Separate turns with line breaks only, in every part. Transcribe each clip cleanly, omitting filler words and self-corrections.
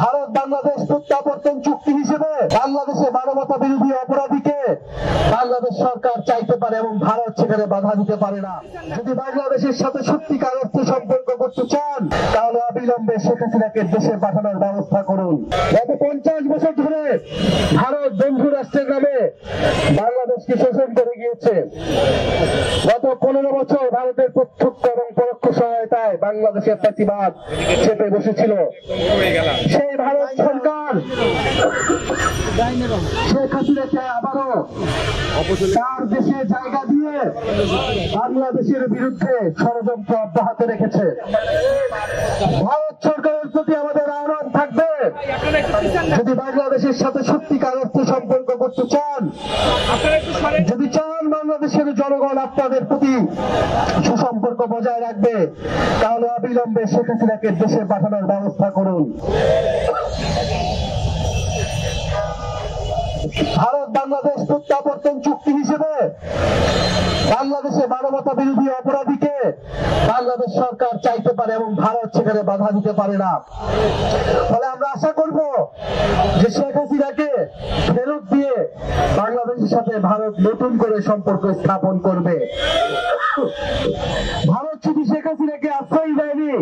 ভারত বাংলাদেশ প্রত্যাবর্তন চুক্তি হিসেবে বাংলাদেশে মানবতা বিরোধী অপরাধীকে বাংলাদেশ সরকার চাইতে পারে এবং ভারত সেখানে বাধা দিতে পারে না। যদি বাংলাদেশের সাথে সত্যিকার অর্থে সম্পর্ক করতে চান তাহলে অবিলম্বে শেখ হাসিনাকে দেশে পাঠানোর ব্যবস্থা করুন। গত 50 বছর ধরে ভারত বন্ধু রাষ্ট্রের নামে বাংলাদেশকে শোষণ করে গিয়েছে। গত 15 বছর ভারতের প্রত্যক্ষ এবং পরোক্ষ সহায়তায় বাংলাদেশের প্রতিবাদ চেপে বসেছিল। সেই ভারত সরকার শেখ হাসিনাকে আবারও তার দেশে জায়গা দিয়ে বাংলাদেশের বিরুদ্ধে ষড়যন্ত্র অব্যাহত রেখেছে। ভারত সরকারের প্রতি আমাদের আহ্বান থাকবে, যদি বাংলাদেশের সাথে সত্যিকার অর্থে সম্পর্ক করতে চান, যদি চান বাংলাদেশের জনগণ আপনাদের প্রতি সুসম্পর্ক বজায় রাখবে, তাহলে অবিলম্বে শেখ হাসিনাকে দেশে পাঠানোর ব্যবস্থা করুন। ভারত বাংলাদেশ প্রত্যাবর্তন চুক্তি হিসেবে বাংলাদেশে মানবতা বিরোধী অপরাধীকে বাংলাদেশ সরকার চাইতে পারে এবং ভারত সেখানে বাধা দিতে পারে না। ফলে আমরা আশা করব যে শেখ হাসিনাকে ফেরত দিয়ে বাংলাদেশের সাথে ভারত নতুন করে সম্পর্ক স্থাপন করবে। ভারত শুধু শেখ হাসিনাকে আশ্রয় দেয়নি,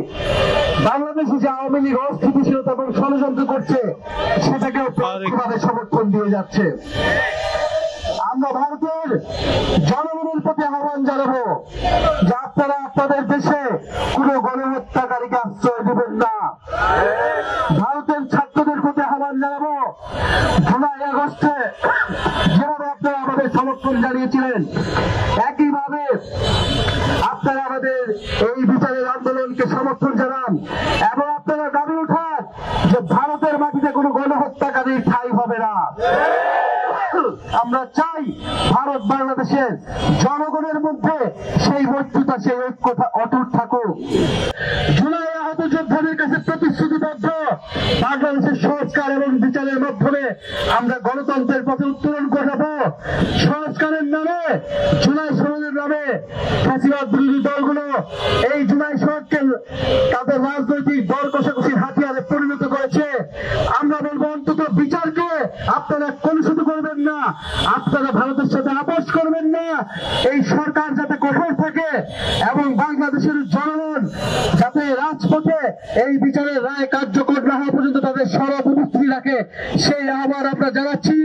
বাংলাদেশে যে আওয়ামী লীগ অস্থিতিশীলতা এবং ষড়যন্ত্র করছে সেটাকেও পরোক্ষভাবে সমর্থন দিয়ে যাচ্ছে। আমরা ভারতের জনগণের প্রতি আহ্বান জানাবো যে আপনারা আপনাদের দেশে কোনো গণহত্যাকারীকে আশ্রয় দেবেন না। ভারতের ছাত্রদের প্রতি আহ্বান জানাবো, জুলাই আগস্টে যেভাবে আপনারা আমাদের সমর্থন জানিয়েছিলেন একইভাবে আপনারা আমাদের এই বিচারের আন্দোলনকে সমর্থন জানান এবং আপনারা দাবি উঠান যে ভারতের মাটিতে কোনো গণহত্যাকারীর ঠাঁই হবে না। আমরা চাই ভারত বাংলাদেশের জনগণের মধ্যে সেই মৈত্রতা, সেই ঐক্যতা অটুট থাকুক। জুলাই আহত যোদ্ধাদের কাছে প্রতিশ্রুতিবদ্ধ বাংলাদেশের সংস্কার এবং বিচারের মাধ্যমে আমরা গণতন্ত্রের পথে উত্তরণ ঘটাবো। সংস্কারের নামে, জুলাই সনদের নামে ফ্যাসিবাদ বিরোধী দলগুলো এই জুলাই সনদকে তাদের রাজনৈতিক দর কষাকষির হাতিয়ারে পরিণত করেছে। আমরা বলবো অন্তত বিচারকে আপনারা কলুষিত করবেন না, আপনারা ভারতের সাথে আপোষ করবেন না। এই সরকার যাতে কঠোর থাকে এবং বাংলাদেশের জনগণ যাতে রাজপথে এই বিচারের রায় কার্যকর না হওয়া পর্যন্ত তাদের সরব উপস্থিতি রাখে, সেই আহ্বান আমরা জানাচ্ছি।